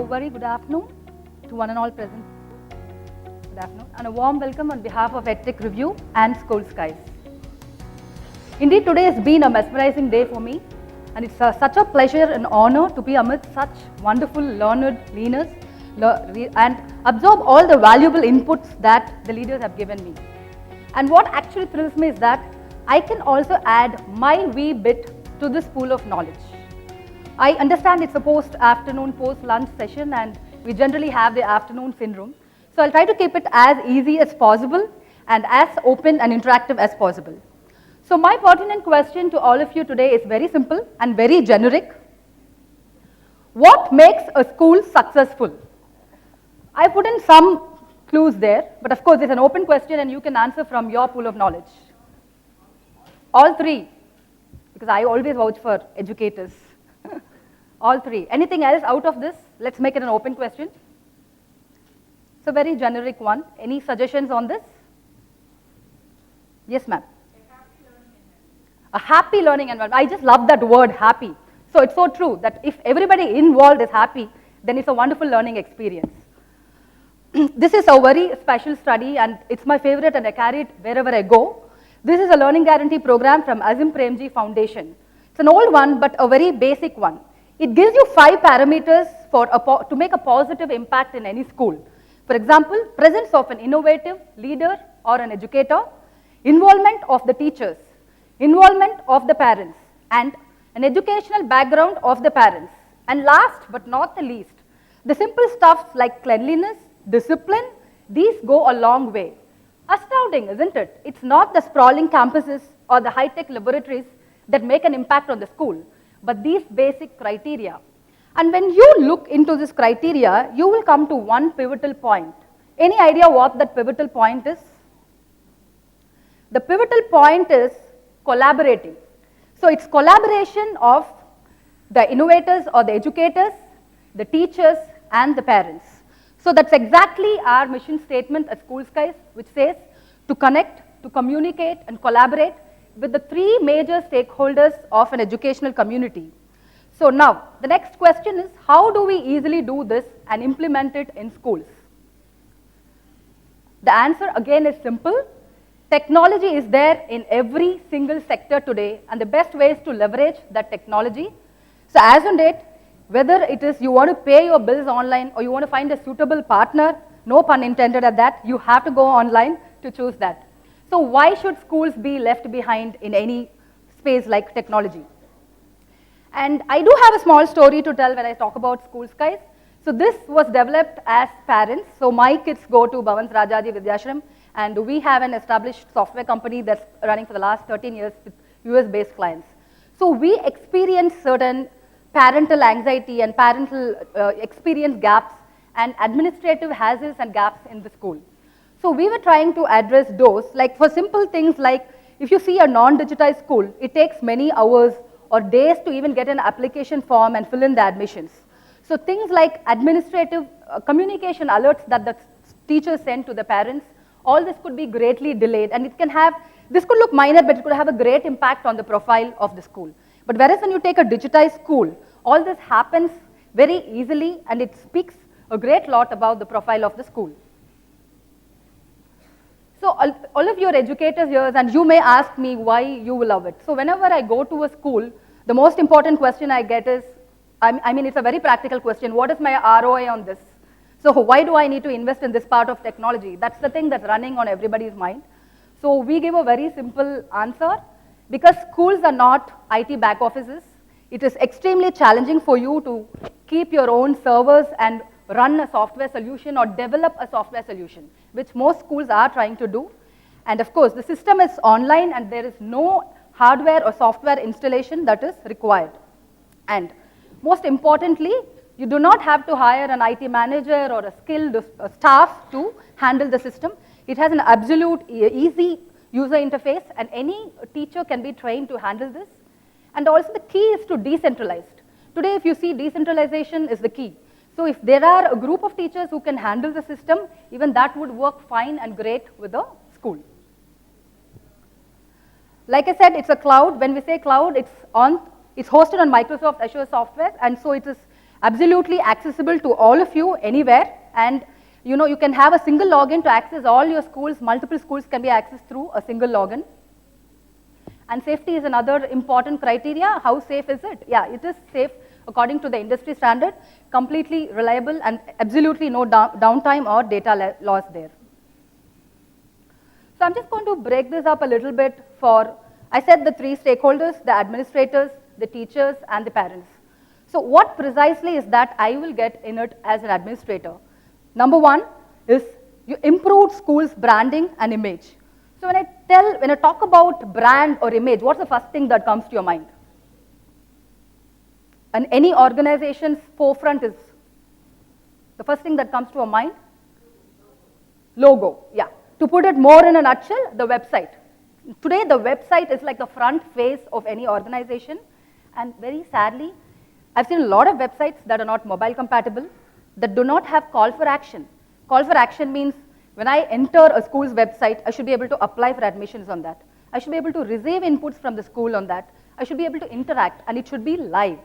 very good afternoon to one and all present. Good afternoon, and a warm welcome on behalf of EdTech Review and Schoolskies. Indeed, today has been a mesmerizing day for me, and it's such a pleasure and honor to be amidst such wonderful learned leaders and absorb all the valuable inputs that the leaders have given me. And what actually thrills me is that I can also add my wee bit to this pool of knowledge. I understand it's a post-afternoon, post-lunch session, and we generally have the afternoon syndrome. So I'll try to keep it as easy as possible and as open and interactive as possible. So my pertinent question to all of you today is very simple and very generic. What makes a school successful? I put in some clues there, but of course it's an open question and you can answer from your pool of knowledge. All three, because I always vouch for educators. All three. Anything else out of this? Let's make it an open question. It's a very generic one. Any suggestions on this? Yes, ma'am. A happy learning environment. I just love that word, happy. So it's so true that if everybody involved is happy, then it's a wonderful learning experience. This is a very special study and it's my favorite and I carry it wherever I go. This is a learning guarantee program from Azim Premji Foundation. It's an old one but a very basic one. It gives you 5 parameters to make a positive impact in any school. For example, presence of an innovative leader or an educator, involvement of the teachers, involvement of the parents, and an educational background of the parents. And last but not the least, the simple stuff like cleanliness, discipline, these go a long way. Astounding, isn't it? It's not the sprawling campuses or the high-tech laboratories that make an impact on the school, but these basic criteria. And when you look into this criteria, you will come to one pivotal point. Any idea what that pivotal point is? The pivotal point is collaborating. So it's collaboration of the innovators or the educators, the teachers, and the parents. So that's exactly our mission statement at Schoolskies, which says to connect, to communicate, and collaborate with the 3 major stakeholders of an educational community. So now, the next question is, how do we easily do this and implement it in schools? The answer again is simple. Technology is there in every single sector today, and the best way is to leverage that technology. So as on date, whether it is you want to pay your bills online or you want to find a suitable partner, no pun intended at that, you have to go online to choose that. So why should schools be left behind in any space like technology? And I do have a small story to tell when I talk about Schoolskies. So this was developed as parents. So my kids go to Bhavans Rajaji Vidyashram, and we have an established software company that's running for the last 13 years with US-based clients. So we experience certain parental anxiety and parental experience gaps and administrative hassles and gaps in the school. So we were trying to address those, like for simple things like if you see a non-digitized school, it takes many hours or days to even get an application form and fill in the admissions. So things like administrative communication alerts that the teachers send to the parents, all this could be greatly delayed, and it can have, this could look minor, but it could have a great impact on the profile of the school. But whereas when you take a digitized school, all this happens very easily and it speaks a great lot about the profile of the school. So all of your educators here, and you may ask me why you love it. So whenever I go to a school, the most important question I get is, I mean, it's a very practical question. What is my ROI on this? So why do I need to invest in this part of technology? That's the thing that's running on everybody's mind. So we give a very simple answer. Because schools are not IT back offices, it is extremely challenging for you to keep your own servers and run a software solution or develop a software solution, which most schools are trying to do. And of course, the system is online and there is no hardware or software installation that is required. And most importantly, you do not have to hire an IT manager or a skilled staff to handle the system. It has an absolute easy user interface and any teacher can be trained to handle this. And also the key is to decentralized. Today, if you see, decentralization is the key. So if there are a group of teachers who can handle the system, even that would work fine and great with the school. Like I said, it's a cloud. When we say cloud, it's hosted on Microsoft Azure software, and so it is absolutely accessible to all of you anywhere, and you can have a single login to access all your schools. Multiple schools can be accessed through a single login. And safety is another important criteria. How safe is it? Yeah, it is safe according to the industry standard, completely reliable, and absolutely no downtime or data loss there. So I'm just going to break this up a little bit for, I said the three stakeholders, the administrators, the teachers, and the parents. So what precisely is that I will get in it as an administrator? Number one is you improve schools' branding and image. So when I talk about brand or image, what's the first thing that comes to your mind? And any organization's forefront is, the first thing that comes to your mind? Logo, yeah. To put it more in a nutshell, the website. Today, the website is like the front face of any organization, and very sadly, I've seen a lot of websites that are not mobile compatible, that do not have call for action. Call for action means when I enter a school's website, I should be able to apply for admissions on that. I should be able to receive inputs from the school on that. I should be able to interact, and it should be live.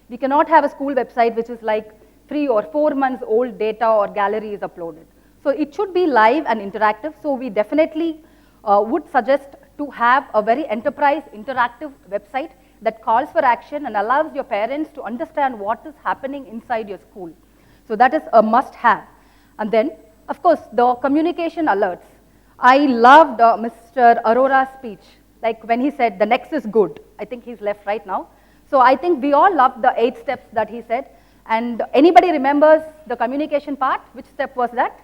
We cannot have a school website which is like 3 or 4 months old data or gallery is uploaded. So it should be live and interactive. So we definitely would suggest to have a very enterprise interactive website that calls for action and allows your parents to understand what is happening inside your school. So that is a must-have. And then, of course, the communication alerts. I loved Mr. Arora's speech, like when he said, the next is good. I think he's left right now. So I think we all loved the 8 steps that he said. And anybody remembers the communication part? Which step was that?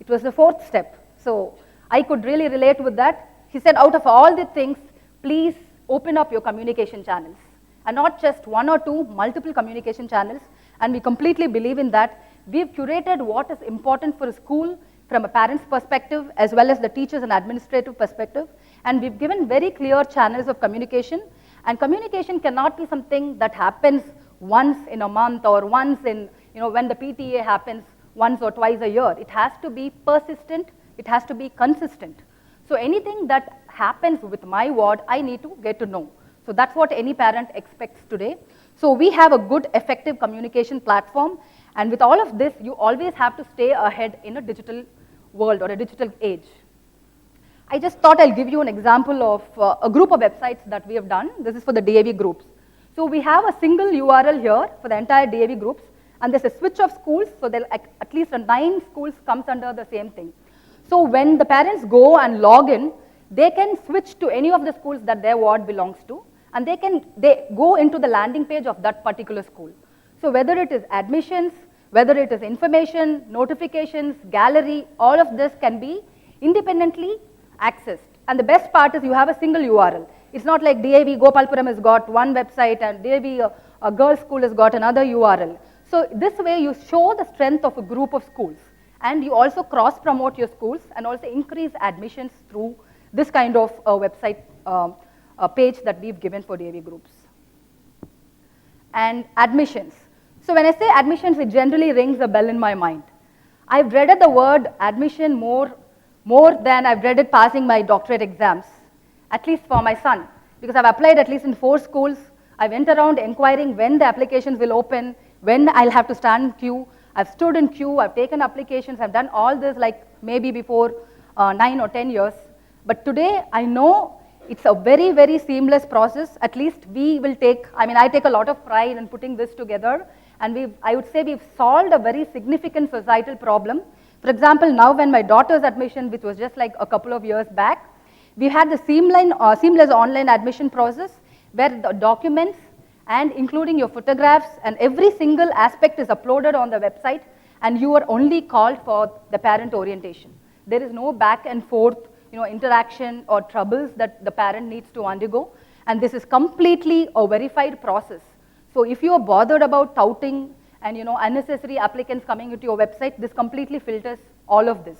It was the 4th step. So I could really relate with that. He said, out of all the things, please open up your communication channels. And not just 1 or 2, multiple communication channels. And we completely believe in that. We've curated what is important for a school from a parent's perspective, as well as the teachers and administrative perspective. And we've given very clear channels of communication. And communication cannot be something that happens once in a month or once in, when the PTA happens once or twice a year. It has to be persistent. It has to be consistent. So anything that happens with my ward, I need to get to know. So that's what any parent expects today. So we have a good, effective communication platform. And with all of this, you always have to stay ahead in a digital world or a digital age. I just thought I'll give you an example of a group of websites that we have done. This is for the DAV groups. So we have a single URL here for the entire DAV groups, and there's a switch of schools, so there at least 9 schools comes under the same thing. So when the parents go and log in, they can switch to any of the schools that their ward belongs to, and they go into the landing page of that particular school. So whether it is admissions, whether it is information, notifications, gallery, all of this can be independently accessed. And the best part is you have a single URL. It's not like DAV Gopalpuram has got one website and DAV a girls' school has got another URL. So this way you show the strength of a group of schools, and you also cross-promote your schools and also increase admissions through this kind of website page that we've given for DAV groups. And admissions. So when I say admissions, it generally rings a bell in my mind. I've dreaded the word admission more than I've dreaded passing my doctorate exams, at least for my son, because I've applied at least in 4 schools. I went around inquiring when the applications will open, when I'll have to stand in queue. I've stood in queue, I've taken applications, I've done all this like maybe before 9 or 10 years. But today I know it's a very, very seamless process. At least we will take, I take a lot of pride in putting this together, and I would say we've solved a very significant societal problem. For example, now when my daughter's admission, which was just like a couple of years back, we had the seamless online admission process where the documents and including your photographs and every single aspect is uploaded on the website, and you are only called for the parent orientation. There is no back and forth interaction or troubles that the parent needs to undergo, and this is completely a verified process. So if you are bothered about touting and unnecessary applicants coming into your website, this completely filters all of this.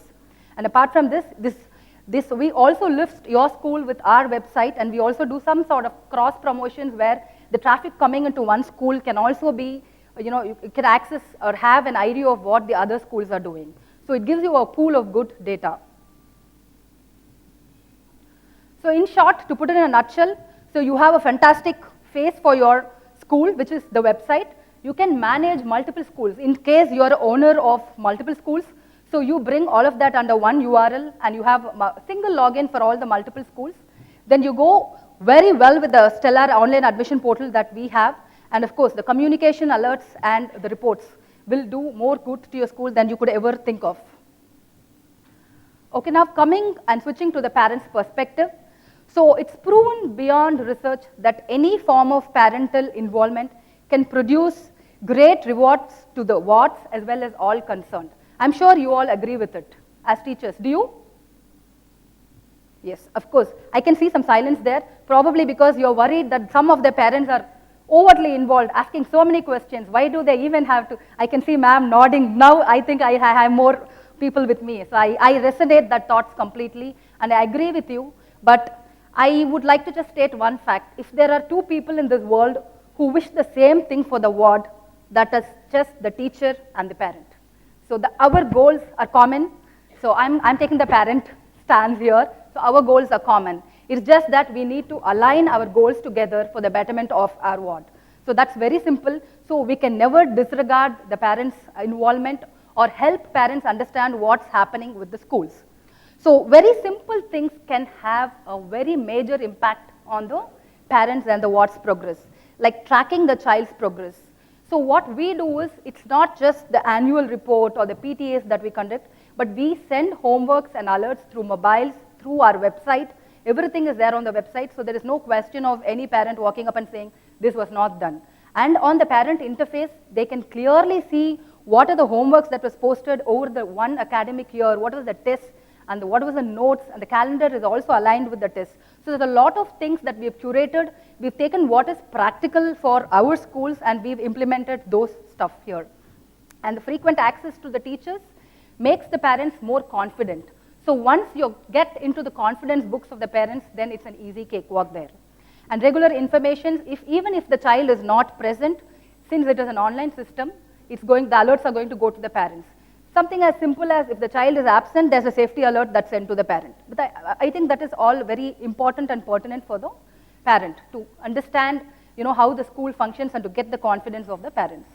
And apart from this, we also lift your school with our website, and we also do some sort of cross promotions where the traffic coming into one school can also be, you can access or have an idea of what the other schools are doing. So it gives you a pool of good data. So in short, to put it in a nutshell, so you have a fantastic face for your school, which is the website. you can manage multiple schools. In case you are owner of multiple schools, so you bring all of that under one URL and you have a single login for all the multiple schools. Then you go very well with the stellar online admission portal that we have. And of course, the communication alerts and the reports will do more good to your school than you could ever think of. Okay, now coming and switching to the parents' perspective. So it's proven beyond research that any form of parental involvement can produce great rewards to the wards as well as all concerned. I'm sure you all agree with it as teachers. Do you? Yes, of course. I can see some silence there, probably because you're worried that some of the parents are overtly involved, asking so many questions. Why do they even have to? I can see ma'am nodding. Now I think I have more people with me. So I resonate that thoughts completely, and I agree with you. But I would like to just state one fact. If there are two people in this world who wish the same thing for the ward, that is just the teacher and the parent. So our goals are common. So I'm taking the parent stance here. So our goals are common. It's just that we need to align our goals together for the betterment of our ward. So that's very simple. So we can never disregard the parents' involvement or help parents understand what's happening with the schools. So very simple things can have a very major impact on the parents and the ward's progress, like tracking the child's progress. So what we do is, it's not just the annual report or the PTAs that we conduct, but we send homeworks and alerts through mobiles, through our website. Everything is there on the website, so there is no question of any parent walking up and saying, this was not done. And on the parent interface, they can clearly see what are the homeworks that was posted over the one academic year, what was the test, and what was the notes, and the calendar is also aligned with the test. So there's a lot of things that we've curated. We've taken what is practical for our schools, and we've implemented those stuff here. And the frequent access to the teachers makes the parents more confident. So once you get into the confidence books of the parents, then it's an easy cakewalk there. And regular information, even if the child is not present, since it is an online system, the alerts are going to go to the parents. Something as simple as if the child is absent, there's a safety alert that's sent to the parent. But I think that is all very important and pertinent for the parent to understand, how the school functions and to get the confidence of the parents.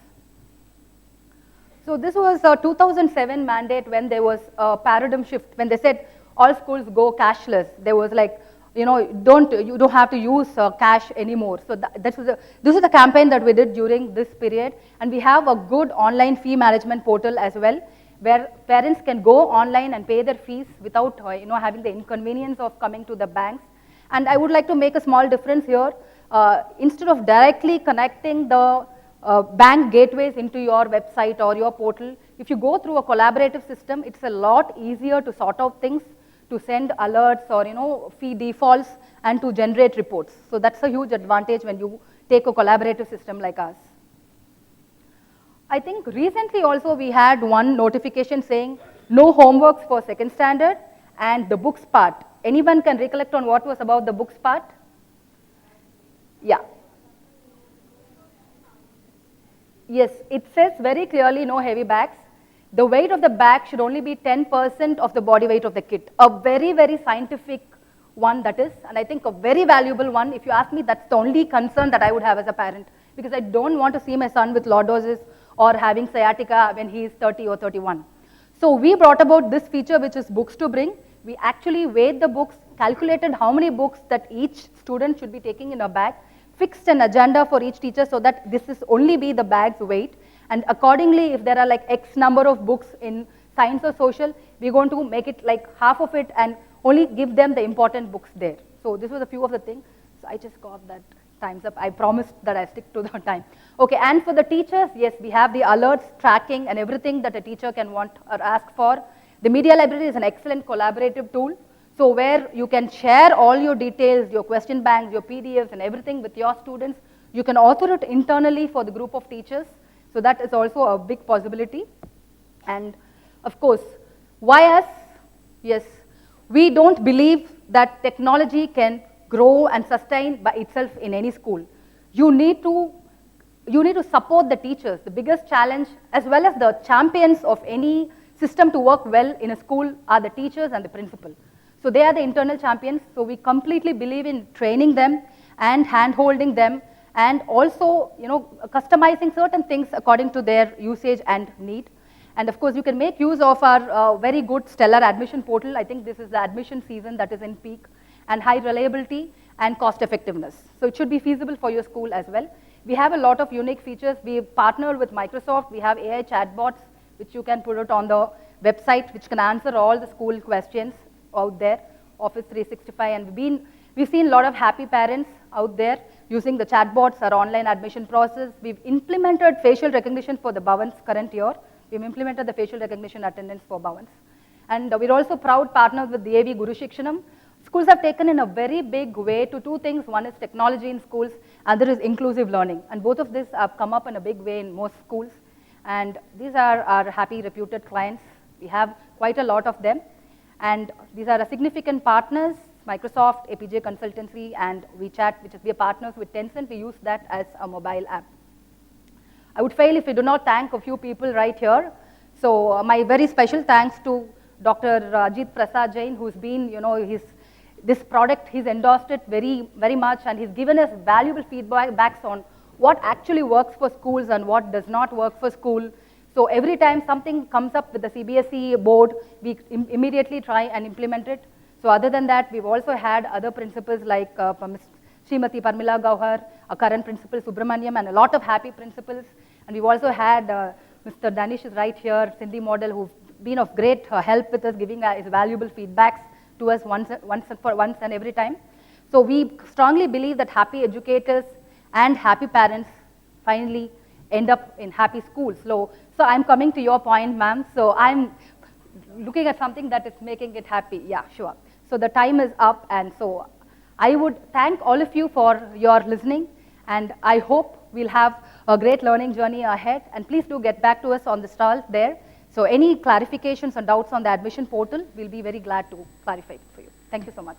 So this was a 2007 mandate when there was a paradigm shift, when they said all schools go cashless. There was like, you don't have to use cash anymore. So this is the campaign that we did during this period, and we have a good online fee management portal as well, where parents can go online and pay their fees without having the inconvenience of coming to the banks. And I would like to make a small difference here. Instead of directly connecting the bank gateways into your website or your portal, if you go through a collaborative system, it's a lot easier to sort out things, to send alerts or fee defaults, and to generate reports. So that's a huge advantage when you take a collaborative system like us. I think recently also we had one notification saying no homeworks for second standard and the books part. Anyone can recollect on what was about the books part? Yeah. Yes, it says very clearly no heavy bags. The weight of the bag should only be 10% of the body weight of the kit. A very, very scientific one that is, and I think a very valuable one. If you ask me, that's the only concern that I would have as a parent, because I don't want to see my son with lordosis or having sciatica when he is 30 or 31. So we brought about this feature, which is books to bring. We actually weighed the books, calculated how many books that each student should be taking in a bag, fixed an agenda for each teacher so that this is only be the bag's weight. And accordingly, if there are like X number of books in science or social, we're going to make it like half of it and only give them the important books there. So this was a few of the things. So I just got that time's up. I promised that I stick to the time. Okay, and for the teachers, yes, we have the alerts, tracking, and everything that a teacher can want or ask for. The media library is an excellent collaborative tool. So where you can share all your details, your question banks, your PDFs, and everything with your students. You can author it internally for the group of teachers. So that is also a big possibility. And of course, why us? Yes, we don't believe that technology can grow and sustain by itself in any school. You need to support the teachers. The biggest challenge, as well as the champions of any system to work well in a school, are the teachers and the principal. So they are the internal champions. So we completely believe in training them and hand-holding them and also, customizing certain things according to their usage and need. And of course, you can make use of our very good stellar admission portal. I think this is the admission season that is in peak, and high reliability and cost effectiveness. So it should be feasible for your school as well. We have a lot of unique features. We partnered with Microsoft. We have AI chatbots, which you can put it on the website, which can answer all the school questions out there, Office 365. And we've seen a lot of happy parents out there using the chatbots, our online admission process. We've implemented facial recognition for the Bhavans current year. We've implemented the facial recognition attendance for Bhavans. And we're also proud partners with DAV Guru Shikshanam. Schools have taken in a very big way to two things. One is technology in schools, other is inclusive learning. And both of these have come up in a big way in most schools. And these are our happy, reputed clients. We have quite a lot of them. And these are our significant partners, Microsoft, APJ Consultancy, and WeChat, which is we are partners with Tencent. We use that as a mobile app. I would fail if we do not thank a few people right here. So my very special thanks to Dr. Ajit Prasad Jain, who's been, this product, he's endorsed it very, very much, and he's given us valuable feedbacks on what actually works for schools and what does not work for school. So every time something comes up with the CBSE board, we immediately try and implement it. So other than that, we've also had other principals like Srimati Parmila Gauhar, a current principal Subramaniam, and a lot of happy principals. And we've also had Mr. Danish is right here, Cindy Model, who've been of great help with us, giving his valuable feedbacks to us once and every time. So we strongly believe that happy educators and happy parents finally end up in happy schools. So I'm coming to your point, ma'am. So I'm looking at something that is making it happy. Yeah, sure. So the time is up, and so I would thank all of you for your listening, and I hope we'll have a great learning journey ahead. And please do get back to us on the stall there. So any clarifications or doubts on the admission portal, we'll be very glad to clarify it for you. Thank you so much.